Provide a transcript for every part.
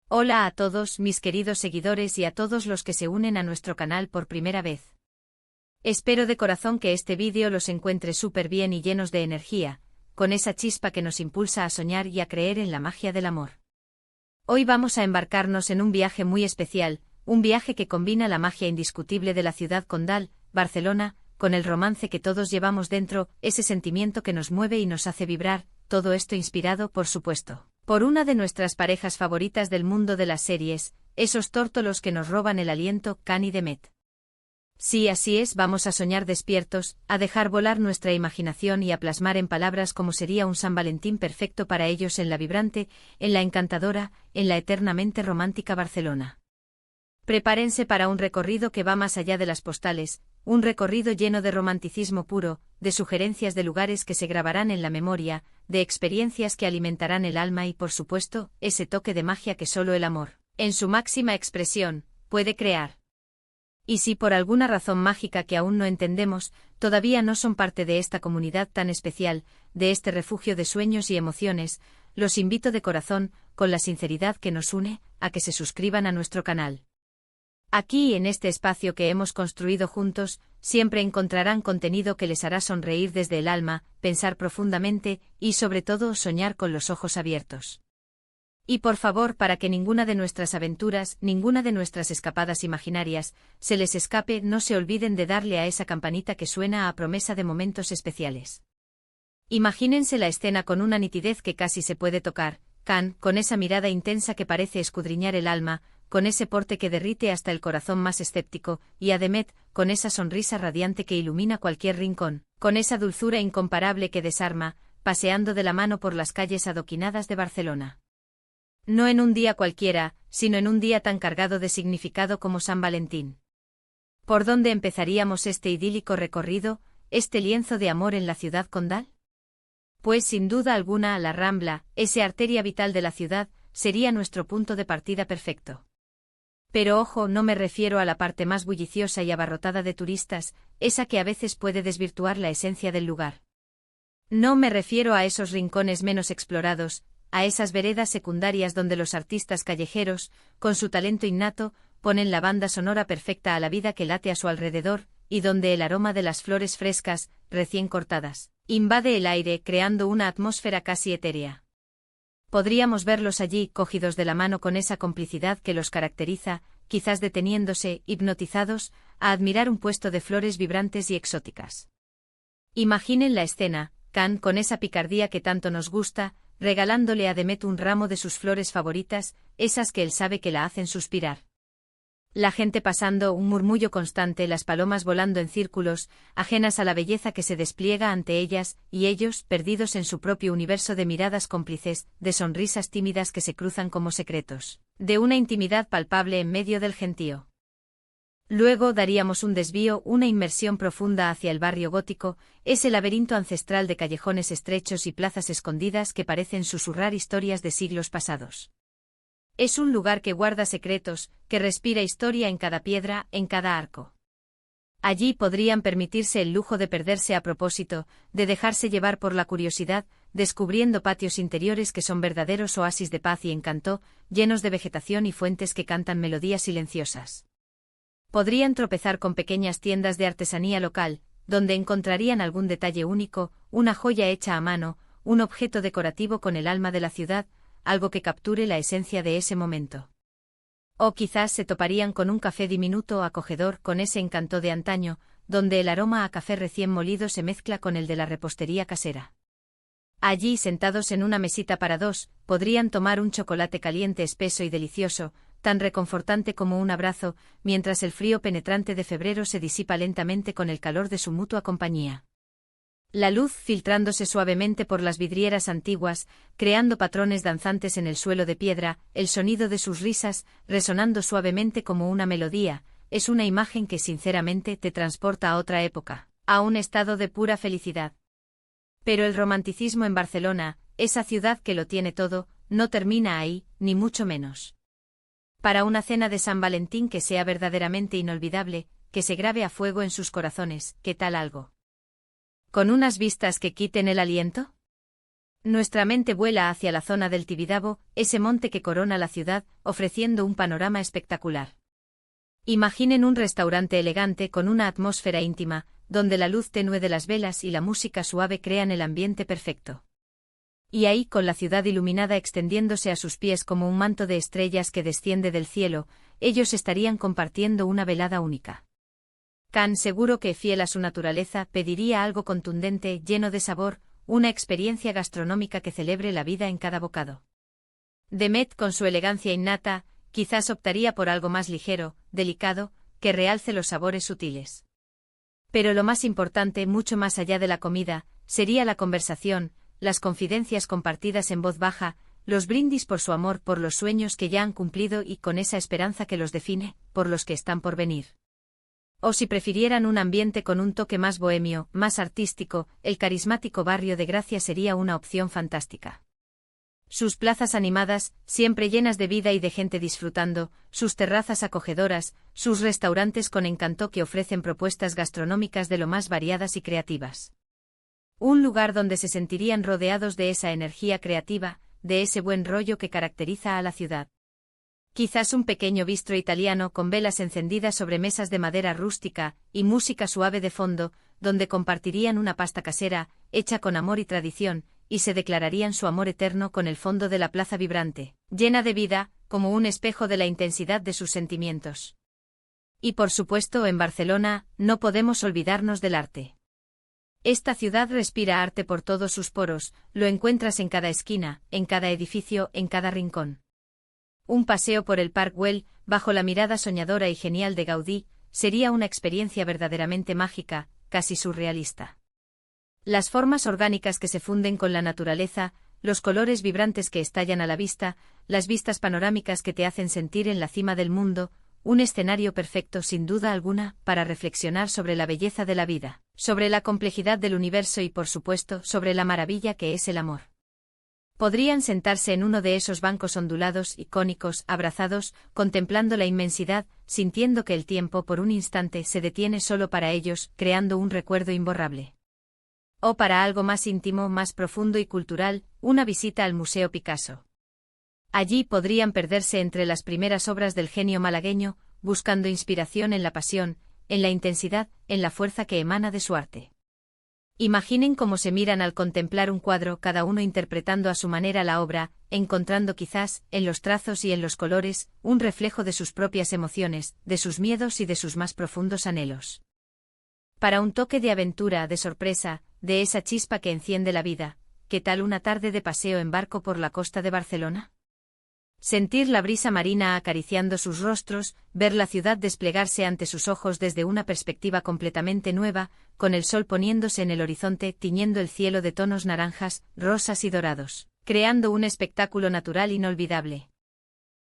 Hola a todos mis queridos seguidores y a todos los que se unen a nuestro canal por primera vez. Espero de corazón que este vídeo los encuentre súper bien y llenos de energía, con esa chispa que nos impulsa a soñar y a creer en la magia del amor. Hoy vamos a embarcarnos en un viaje muy especial, un viaje que combina la magia indiscutible de la ciudad condal, Barcelona, con el romance que todos llevamos dentro, ese sentimiento que nos mueve y nos hace vibrar, todo esto inspirado, por supuesto, por una de nuestras parejas favoritas del mundo de las series, esos tórtolos que nos roban el aliento, Can y Demet. Sí, así es, vamos a soñar despiertos, a dejar volar nuestra imaginación y a plasmar en palabras cómo sería un San Valentín perfecto para ellos en la vibrante, en la encantadora, en la eternamente romántica Barcelona. Prepárense para un recorrido que va más allá de las postales, un recorrido lleno de romanticismo puro, de sugerencias de lugares que se grabarán en la memoria, de experiencias que alimentarán el alma y, por supuesto, ese toque de magia que solo el amor, en su máxima expresión, puede crear. Y si por alguna razón mágica que aún no entendemos, todavía no son parte de esta comunidad tan especial, de este refugio de sueños y emociones, los invito de corazón, con la sinceridad que nos une, a que se suscriban a nuestro canal. Aquí, en este espacio que hemos construido juntos, siempre encontrarán contenido que les hará sonreír desde el alma, pensar profundamente y, sobre todo, soñar con los ojos abiertos. Y por favor, para que ninguna de nuestras aventuras, ninguna de nuestras escapadas imaginarias, se les escape, no se olviden de darle a esa campanita que suena a promesa de momentos especiales. Imagínense la escena con una nitidez que casi se puede tocar, Can, con esa mirada intensa que parece escudriñar el alma, con ese porte que derrite hasta el corazón más escéptico, y a Demet, con esa sonrisa radiante que ilumina cualquier rincón, con esa dulzura incomparable que desarma, paseando de la mano por las calles adoquinadas de Barcelona. No en un día cualquiera, sino en un día tan cargado de significado como San Valentín. ¿Por dónde empezaríamos este idílico recorrido, este lienzo de amor en la ciudad condal? Pues sin duda alguna la Rambla, esa arteria vital de la ciudad, sería nuestro punto de partida perfecto. Pero ojo, no me refiero a la parte más bulliciosa y abarrotada de turistas, esa que a veces puede desvirtuar la esencia del lugar. No me refiero a esos rincones menos explorados, a esas veredas secundarias donde los artistas callejeros, con su talento innato, ponen la banda sonora perfecta a la vida que late a su alrededor, y donde el aroma de las flores frescas, recién cortadas, invade el aire creando una atmósfera casi etérea. Podríamos verlos allí, cogidos de la mano con esa complicidad que los caracteriza, quizás deteniéndose, hipnotizados, a admirar un puesto de flores vibrantes y exóticas. Imaginen la escena, Can, con esa picardía que tanto nos gusta, regalándole a Demet un ramo de sus flores favoritas, esas que él sabe que la hacen suspirar. La gente pasando, un murmullo constante, las palomas volando en círculos, ajenas a la belleza que se despliega ante ellas, y ellos, perdidos en su propio universo de miradas cómplices, de sonrisas tímidas que se cruzan como secretos, de una intimidad palpable en medio del gentío. Luego daríamos un desvío, una inmersión profunda hacia el barrio gótico, ese laberinto ancestral de callejones estrechos y plazas escondidas que parecen susurrar historias de siglos pasados. Es un lugar que guarda secretos, que respira historia en cada piedra, en cada arco. Allí podrían permitirse el lujo de perderse a propósito, de dejarse llevar por la curiosidad, descubriendo patios interiores que son verdaderos oasis de paz y encanto, llenos de vegetación y fuentes que cantan melodías silenciosas. Podrían tropezar con pequeñas tiendas de artesanía local, donde encontrarían algún detalle único, una joya hecha a mano, un objeto decorativo con el alma de la ciudad, algo que capture la esencia de ese momento. O quizás se toparían con un café diminuto o acogedor con ese encanto de antaño, donde el aroma a café recién molido se mezcla con el de la repostería casera. Allí, sentados en una mesita para dos, podrían tomar un chocolate caliente espeso y delicioso, tan reconfortante como un abrazo, mientras el frío penetrante de febrero se disipa lentamente con el calor de su mutua compañía. La luz filtrándose suavemente por las vidrieras antiguas, creando patrones danzantes en el suelo de piedra, el sonido de sus risas, resonando suavemente como una melodía, es una imagen que sinceramente te transporta a otra época, a un estado de pura felicidad. Pero el romanticismo en Barcelona, esa ciudad que lo tiene todo, no termina ahí, ni mucho menos. Para una cena de San Valentín que sea verdaderamente inolvidable, que se grabe a fuego en sus corazones, ¿qué tal algo? ¿Con unas vistas que quiten el aliento? Nuestra mente vuela hacia la zona del Tibidabo, ese monte que corona la ciudad, ofreciendo un panorama espectacular. Imaginen un restaurante elegante con una atmósfera íntima, donde la luz tenue de las velas y la música suave crean el ambiente perfecto. Y ahí, con la ciudad iluminada extendiéndose a sus pies como un manto de estrellas que desciende del cielo, ellos estarían compartiendo una velada única. Khan, seguro que fiel a su naturaleza, pediría algo contundente, lleno de sabor, una experiencia gastronómica que celebre la vida en cada bocado. Demet, con su elegancia innata, quizás optaría por algo más ligero, delicado, que realce los sabores sutiles. Pero lo más importante, mucho más allá de la comida, sería la conversación, las confidencias compartidas en voz baja, los brindis por su amor, por los sueños que ya han cumplido y con esa esperanza que los define, por los que están por venir. O si prefirieran un ambiente con un toque más bohemio, más artístico, el carismático barrio de Gracia sería una opción fantástica. Sus plazas animadas, siempre llenas de vida y de gente disfrutando, sus terrazas acogedoras, sus restaurantes con encanto que ofrecen propuestas gastronómicas de lo más variadas y creativas. Un lugar donde se sentirían rodeados de esa energía creativa, de ese buen rollo que caracteriza a la ciudad. Quizás un pequeño bistro italiano con velas encendidas sobre mesas de madera rústica y música suave de fondo, donde compartirían una pasta casera, hecha con amor y tradición, y se declararían su amor eterno con el fondo de la plaza vibrante, llena de vida, como un espejo de la intensidad de sus sentimientos. Y por supuesto, en Barcelona, no podemos olvidarnos del arte. Esta ciudad respira arte por todos sus poros, lo encuentras en cada esquina, en cada edificio, en cada rincón. Un paseo por el Parc Güell, bajo la mirada soñadora y genial de Gaudí, sería una experiencia verdaderamente mágica, casi surrealista. Las formas orgánicas que se funden con la naturaleza, los colores vibrantes que estallan a la vista, las vistas panorámicas que te hacen sentir en la cima del mundo, un escenario perfecto sin duda alguna para reflexionar sobre la belleza de la vida, sobre la complejidad del universo y por supuesto sobre la maravilla que es el amor. Podrían sentarse en uno de esos bancos ondulados, icónicos, abrazados, contemplando la inmensidad, sintiendo que el tiempo por un instante se detiene solo para ellos, creando un recuerdo imborrable. O para algo más íntimo, más profundo y cultural, una visita al Museo Picasso. Allí podrían perderse entre las primeras obras del genio malagueño, buscando inspiración en la pasión, en la intensidad, en la fuerza que emana de su arte. Imaginen cómo se miran al contemplar un cuadro, cada uno interpretando a su manera la obra, encontrando quizás, en los trazos y en los colores, un reflejo de sus propias emociones, de sus miedos y de sus más profundos anhelos. Para un toque de aventura, de sorpresa, de esa chispa que enciende la vida, ¿qué tal una tarde de paseo en barco por la costa de Barcelona? Sentir la brisa marina acariciando sus rostros, ver la ciudad desplegarse ante sus ojos desde una perspectiva completamente nueva, con el sol poniéndose en el horizonte, tiñendo el cielo de tonos naranjas, rosas y dorados, creando un espectáculo natural inolvidable.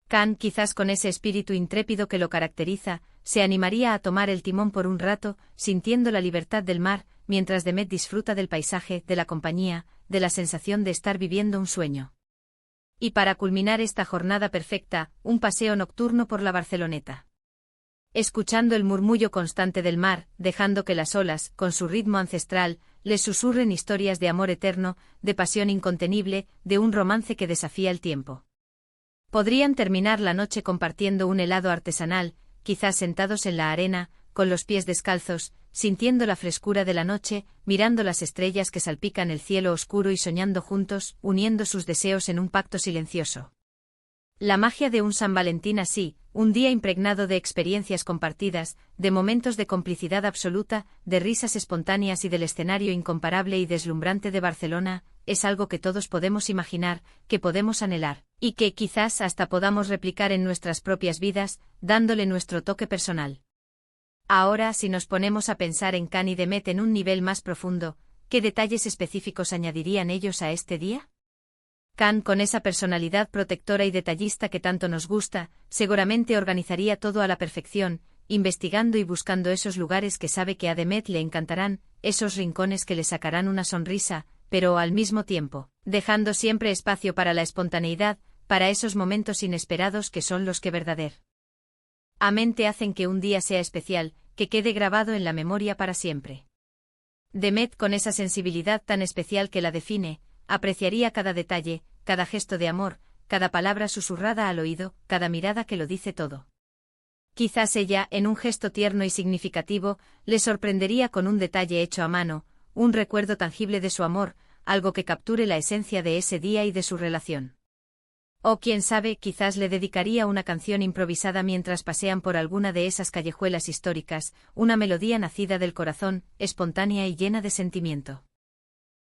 Khan, quizás con ese espíritu intrépido que lo caracteriza, se animaría a tomar el timón por un rato, sintiendo la libertad del mar, mientras Demet disfruta del paisaje, de la compañía, de la sensación de estar viviendo un sueño. Y para culminar esta jornada perfecta, un paseo nocturno por la Barceloneta. Escuchando el murmullo constante del mar, dejando que las olas, con su ritmo ancestral, les susurren historias de amor eterno, de pasión incontenible, de un romance que desafía el tiempo. Podrían terminar la noche compartiendo un helado artesanal, quizás sentados en la arena, con los pies descalzos, sintiendo la frescura de la noche, mirando las estrellas que salpican el cielo oscuro y soñando juntos, uniendo sus deseos en un pacto silencioso. La magia de un San Valentín así, un día impregnado de experiencias compartidas, de momentos de complicidad absoluta, de risas espontáneas y del escenario incomparable y deslumbrante de Barcelona, es algo que todos podemos imaginar, que podemos anhelar, y que quizás hasta podamos replicar en nuestras propias vidas, dándole nuestro toque personal. Ahora, si nos ponemos a pensar en Khan y Demet en un nivel más profundo, ¿qué detalles específicos añadirían ellos a este día? Khan, con esa personalidad protectora y detallista que tanto nos gusta, seguramente organizaría todo a la perfección, investigando y buscando esos lugares que sabe que a Demet le encantarán, esos rincones que le sacarán una sonrisa, pero al mismo tiempo, dejando siempre espacio para la espontaneidad, para esos momentos inesperados que son los que verdaderamente hacen que un día sea especial, que quede grabado en la memoria para siempre. Demet, con esa sensibilidad tan especial que la define, apreciaría cada detalle, cada gesto de amor, cada palabra susurrada al oído, cada mirada que lo dice todo. Quizás ella, en un gesto tierno y significativo, le sorprendería con un detalle hecho a mano, un recuerdo tangible de su amor, algo que capture la esencia de ese día y de su relación. O quién sabe, quizás le dedicaría una canción improvisada mientras pasean por alguna de esas callejuelas históricas, una melodía nacida del corazón, espontánea y llena de sentimiento.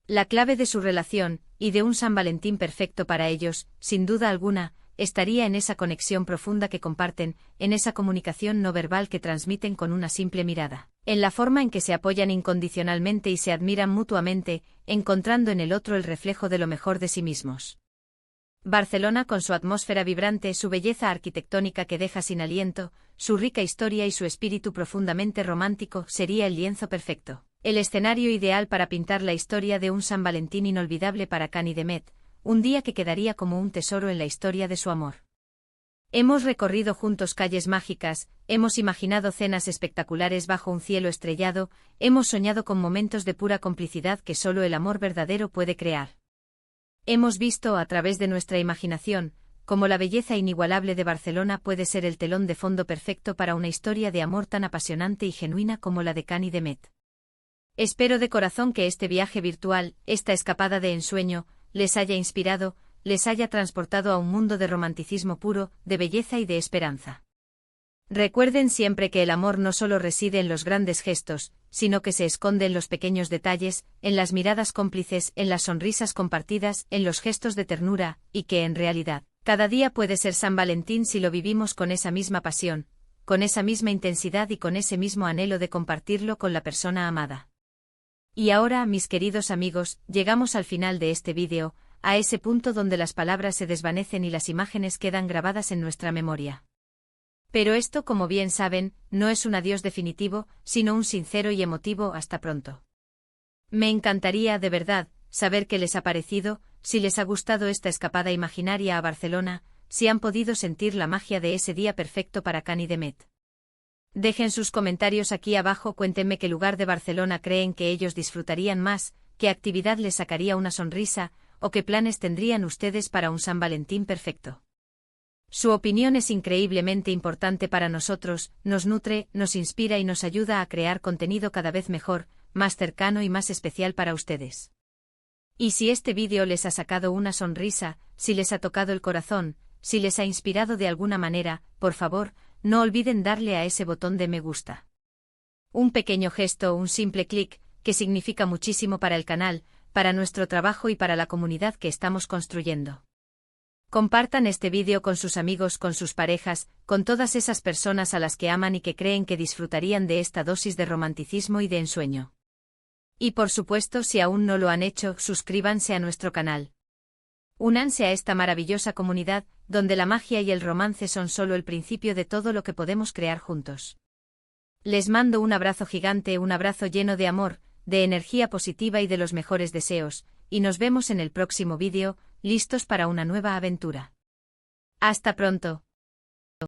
La clave de su relación, y de un San Valentín perfecto para ellos, sin duda alguna, estaría en esa conexión profunda que comparten, en esa comunicación no verbal que transmiten con una simple mirada, en la forma en que se apoyan incondicionalmente y se admiran mutuamente, encontrando en el otro el reflejo de lo mejor de sí mismos. Barcelona, con su atmósfera vibrante, su belleza arquitectónica que deja sin aliento, su rica historia y su espíritu profundamente romántico, sería el lienzo perfecto, el escenario ideal para pintar la historia de un San Valentín inolvidable para Cani Demet, un día que quedaría como un tesoro en la historia de su amor. Hemos recorrido juntos calles mágicas, hemos imaginado cenas espectaculares bajo un cielo estrellado, hemos soñado con momentos de pura complicidad que solo el amor verdadero puede crear. Hemos visto, a través de nuestra imaginación, cómo la belleza inigualable de Barcelona puede ser el telón de fondo perfecto para una historia de amor tan apasionante y genuina como la de Cani Demet. Espero de corazón que este viaje virtual, esta escapada de ensueño, les haya inspirado, les haya transportado a un mundo de romanticismo puro, de belleza y de esperanza. Recuerden siempre que el amor no solo reside en los grandes gestos, sino que se esconde en los pequeños detalles, en las miradas cómplices, en las sonrisas compartidas, en los gestos de ternura, y que en realidad, cada día puede ser San Valentín si lo vivimos con esa misma pasión, con esa misma intensidad y con ese mismo anhelo de compartirlo con la persona amada. Y ahora, mis queridos amigos, llegamos al final de este vídeo, a ese punto donde las palabras se desvanecen y las imágenes quedan grabadas en nuestra memoria. Pero esto, como bien saben, no es un adiós definitivo, sino un sincero y emotivo hasta pronto. Me encantaría, de verdad, saber qué les ha parecido, si les ha gustado esta escapada imaginaria a Barcelona, si han podido sentir la magia de ese día perfecto para Cani Demet. Dejen sus comentarios aquí abajo, cuéntenme qué lugar de Barcelona creen que ellos disfrutarían más, qué actividad les sacaría una sonrisa, o qué planes tendrían ustedes para un San Valentín perfecto. Su opinión es increíblemente importante para nosotros, nos nutre, nos inspira y nos ayuda a crear contenido cada vez mejor, más cercano y más especial para ustedes. Y si este vídeo les ha sacado una sonrisa, si les ha tocado el corazón, si les ha inspirado de alguna manera, por favor, no olviden darle a ese botón de me gusta. Un pequeño gesto, un simple clic, que significa muchísimo para el canal, para nuestro trabajo y para la comunidad que estamos construyendo. Compartan este vídeo con sus amigos, con sus parejas, con todas esas personas a las que aman y que creen que disfrutarían de esta dosis de romanticismo y de ensueño. Y por supuesto, si aún no lo han hecho, suscríbanse a nuestro canal. Únanse a esta maravillosa comunidad, donde la magia y el romance son solo el principio de todo lo que podemos crear juntos. Les mando un abrazo gigante, un abrazo lleno de amor, de energía positiva y de los mejores deseos, y nos vemos en el próximo vídeo, listos para una nueva aventura. Hasta pronto.